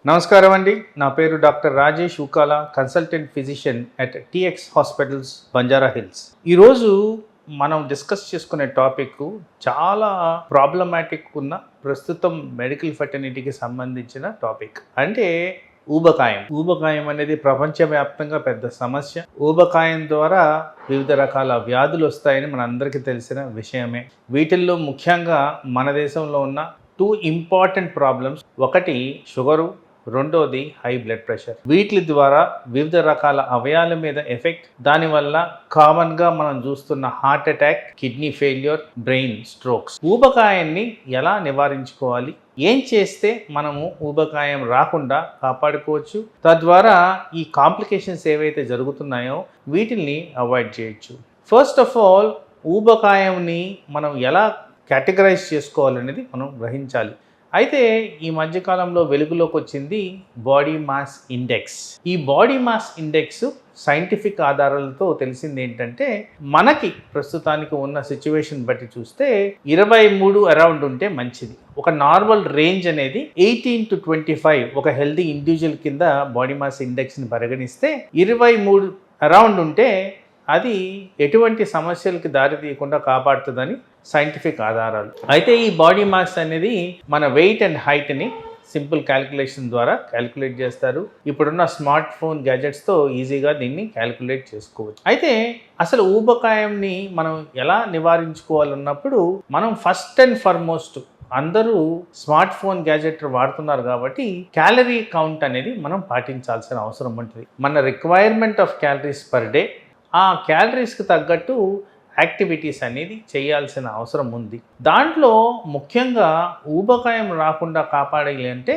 నమస్కారం అండి. నా పేరు doctor Rajesh Ukala, consultant physician at TX hospitals, Banjara Hills. ఈరోజు మనం డిస్కస్ చేసుకునే టాపిక్ చాలా ప్రాబ్లమాటిక్ ఉన్న ప్రస్తుతం మెడికల్ ఫెటర్నిటీకి సంబంధించిన టాపిక్. అంటే ఊబకాయం అనేది ప్రపంచవ్యాప్తంగా పెద్ద సమస్య. ఊబకాయం ద్వారా వివిధ రకాల వ్యాధులు వస్తాయని మనందరికీ తెలిసిన విషయమే. వీటిల్లో ముఖ్యంగా మన దేశంలో ఉన్న 2 ఇంపార్టెంట్ ప్రాబ్లమ్స్, ఒకటి షుగరు, రెండోది హై బ్లడ్ ప్రెషర్. వీటి ద్వారా వివిధ రకాల అవయాల మీద ఎఫెక్ట్, దానివల్ల కామన్గా మనం చూస్తున్న heart attack, kidney failure, brain strokes. ఊబకాయాన్ని ఎలా నివారించుకోవాలి, ఏం చేస్తే మనము ఊబకాయం రాకుండా కాపాడుకోవచ్చు, తద్వారా ఈ కాంప్లికేషన్స్ ఏవైతే జరుగుతున్నాయో వీటిని అవాయిడ్ చేయొచ్చు. ఫస్ట్ ఆఫ్ ఆల్, ఊబకాయంని మనం ఎలా కేటగరైజ్ చేసుకోవాలనేది మనం గ్రహించాలి. అయితే ఈ మధ్యకాలంలో వెలుగులోకి వచ్చింది బాడీ మాస్ ఇండెక్స్. ఈ బాడీ మాస్ ఇండెక్స్ సైంటిఫిక్ ఆధారాలతో తెలిసింది ఏంటంటే, మనకి ప్రస్తుతానికి ఉన్న సిచ్యువేషన్ బట్టి చూస్తే 23 అరౌండ్ ఉంటే మంచిది. ఒక నార్మల్ రేంజ్ అనేది 18 to 25 ఒక హెల్దీ ఇండివిజువల్ కింద బాడీ మాస్ ఇండెక్స్ని పరిగణిస్తే 23 అరౌండ్ ఉంటే అది ఎటువంటి సమస్యలకి దారి తీయకుండా కాపాడుతుందని సైంటిఫిక్ ఆధారాలు. అయితే ఈ బాడీ మాస్ అనేది మన వెయిట్ అండ్ హైట్ని సింపుల్ క్యాలిక్యులేషన్ ద్వారా క్యాలిక్యులేట్ చేస్తారు. ఇప్పుడున్న స్మార్ట్ ఫోన్ గ్యాజెట్స్తో ఈజీగా దీన్ని క్యాలిక్యులేట్ చేసుకోవచ్చు. అయితే అసలు ఊబకాయంని మనం ఎలా నివారించుకోవాలన్నప్పుడు మనం ఫస్ట్ అండ్ ఫార్మోస్ట్ అందరూ స్మార్ట్ ఫోన్ గ్యాజెట్ వాడుతున్నారు కాబట్టి క్యాలరీ కౌంట్ అనేది మనం పాటించాల్సిన అవసరం ఉంటుంది. మన requirement of calories per day, ఆ క్యాలరీస్కి తగ్గట్టు యాక్టివిటీస్ అనేది చేయాల్సిన అవసరం ఉంది. దాంట్లో ముఖ్యంగా ఊబకాయం రాకుండా కాపాడాలి అంటే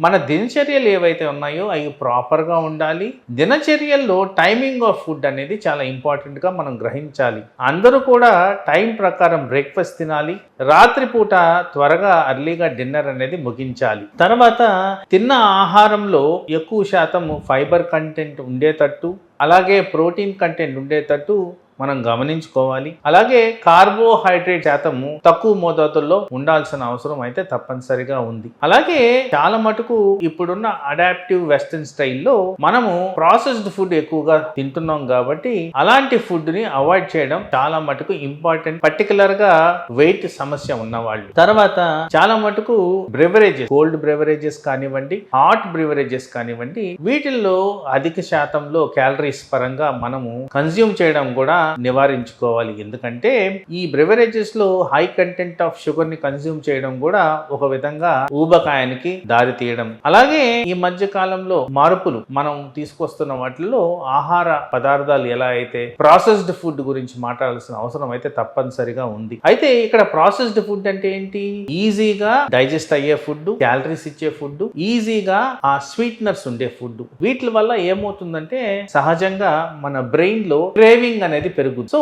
మన దినచర్యలు ఏవైతే ఉన్నాయో అవి ప్రాపర్గా ఉండాలి. దినచర్యల్లో టైమింగ్ ఆఫ్ ఫుడ్ అనేది చాలా ఇంపార్టెంట్గా మనం గ్రహించాలి. అందరూ కూడా టైం ప్రకారం బ్రేక్ఫాస్ట్ తినాలి. రాత్రిపూట త్వరగా అర్లీగా డిన్నర్ అనేది ముగించాలి. తర్వాత తిన్న ఆహారంలో ఎక్కువ శాతం ఫైబర్ కంటెంట్ ఉండేటట్టు, అలాగే ప్రోటీన్ కంటెంట్ ఉండేటట్టు మనం గమనించుకోవాలి. అలాగే కార్బోహైడ్రేట్ శాతము తక్కువ మోతాదుల్లో ఉండాల్సిన అవసరం అయితే తప్పనిసరిగా ఉంది. అలాగే చాలా మటుకు ఇప్పుడున్న అడాప్టివ్ వెస్టర్న్ స్టైల్లో మనము ప్రాసెస్డ్ ఫుడ్ ఎక్కువగా తింటున్నాం కాబట్టి అలాంటి ఫుడ్ ని అవాయిడ్ చేయడం చాలా మటుకు ఇంపార్టెంట్, పర్టికులర్ గా వెయిట్ సమస్య ఉన్నవాళ్ళు. తర్వాత చాలా మటుకు బ్రెవరేజెస్, కోల్డ్ బ్రెవరేజెస్ కానివ్వండి, హాట్ బ్రెవరేజెస్ కానివ్వండి, వీటిల్లో అధిక శాతంలో క్యాలరీస్ పరంగా మనము కన్జ్యూమ్ చేయడం కూడా నివారించుకోవాలి. ఎందుకంటే ఈ బ్రెవరేజెస్ లో హై కంటెంట్ ఆఫ్ షుగర్ ని కన్జ్యూమ్ చేయడం కూడా ఒక విధంగా ఊబకాయానికి దారి తీయడం. అలాగే ఈ మధ్య కాలంలో మార్పులు మనం తీసుకొస్తున్న వాటిల్లో ఆహార పదార్థాలు ఎలా అయితే ప్రాసెస్డ్ ఫుడ్ గురించి మాట్లాడాల్సిన అవసరం అయితే తప్పనిసరిగా ఉంది. అయితే ఇక్కడ ప్రాసెస్డ్ ఫుడ్ అంటే ఏంటి? ఈజీగా డైజెస్ట్ అయ్యే ఫుడ్, క్యాలరీస్ ఇచ్చే ఫుడ్, ఈజీగా ఆ స్వీట్నర్స్ ఉండే ఫుడ్. వీటి వల్ల ఏమవుతుందంటే సహజంగా మన బ్రెయిన్ లో క్రేవింగ్ అనేది పెరుగుతుంది. సో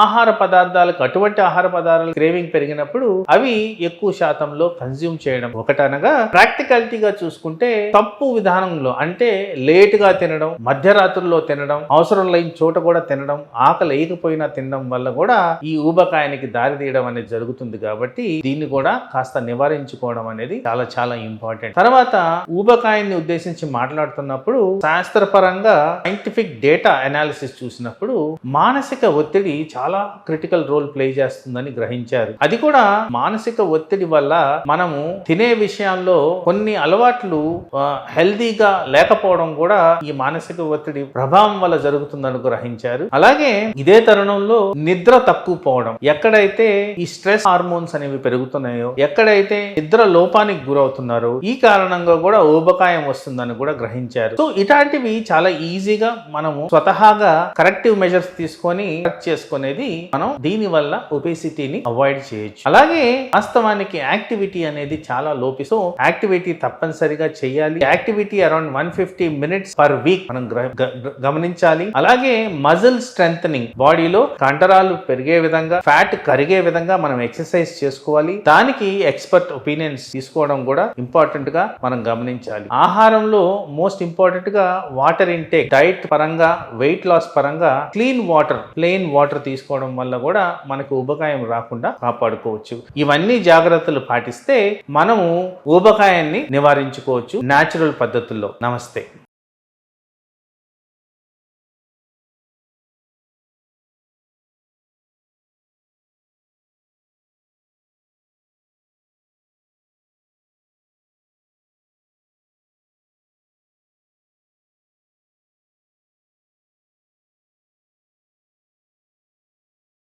ఆహార పదార్థాలకు, అటువంటి ఆహార పదార్థాలు క్రేవింగ్ పెరిగినప్పుడు అవి ఎక్కువ శాతంలో కన్జ్యూమ్ చేయడం ఒకటనగా, ప్రాక్టికాలిటీగా చూసుకుంటే తప్పు విధానంలో అంటే లేట్ గా తినడం, మధ్యరాత్రుల్లో తినడం, అవసరం లేని చోట కూడా తినడం, ఆకలి లేకపోయినా తినడం వల్ల కూడా ఈ ఊబకాయానికి దారి తీయడం అనేది జరుగుతుంది. కాబట్టి దీన్ని కూడా కాస్త నివారించుకోవడం అనేది చాలా చాలా ఇంపార్టెంట్. తర్వాత ఊబకాయాన్ని ఉద్దేశించి మాట్లాడుతున్నప్పుడు శాస్త్రపరంగా సైంటిఫిక్ డేటా అనాలిసిస్ చూసినప్పుడు మానసిక ఒత్తిడి చాలా క్రిటికల్ రోల్ ప్లే చేస్తుందని గ్రహించారు. అది కూడా మానసిక ఒత్తిడి వల్ల మనము తినే విషయాల్లో కొన్ని అలవాట్లు హెల్దీగా లేకపోవడం కూడా ఈ మానసిక ఒత్తిడి ప్రభావం వల్ల జరుగుతుందని గ్రహించారు. అలాగే ఇదే తరుణంలో నిద్ర తక్కువ పోవడం, ఎక్కడైతే ఈ స్ట్రెస్ హార్మోన్స్ అనేవి పెరుగుతున్నాయో, ఎక్కడైతే నిద్ర లోపానికి గురవుతున్నారో, ఈ కారణంగా కూడా ఊబకాయం వస్తుందని కూడా గ్రహించారు. సో ఇలాంటివి చాలా ఈజీగా మనము స్వతహాగా కరెక్టివ్ మెజర్స్ తీసుకొని చేసుకునేది మనం దీని వల్ల ఒబేసిటీని అవాయిడ్ చేయొచ్చు. అలాగే వాస్తవానికి యాక్టివిటీ అనేది చాలా లోపి. సో యాక్టివిటీ తప్పనిసరిగా చేయాలి. Activity around 150 minutes per week మనం గమనించాలి. అలాగే మజిల్ స్ట్రెంథనింగ్, బాడీలో కండరాలు పెరిగే విధంగా, ఫ్యాట్ కరిగే విధంగా మనం ఎక్సర్సైజ్ చేసుకోవాలి. దానికి ఎక్స్పర్ట్ ఒపీనియన్స్ తీసుకోవడం కూడా ఇంపార్టెంట్ గా మనం గమనించాలి. ఆహారంలో మోస్ట్ ఇంపార్టెంట్ గా వాటర్ ఇంటేక్, డైట్ పరంగా, వెయిట్ లాస్ పరంగా క్లీన్ వాటర్ ప్లెయిన్ వాటర్ తీసుకోవడం వల్ల కూడా మనకు ఊబకాయం రాకుండా కాపాడుకోవచ్చు. ఇవన్నీ జాగ్రత్తలు పాటిస్తే మనము ఊబకాయాన్ని నివారించుకోవచ్చు న్యాచురల్ పద్ధతుల్లో. నమస్తే.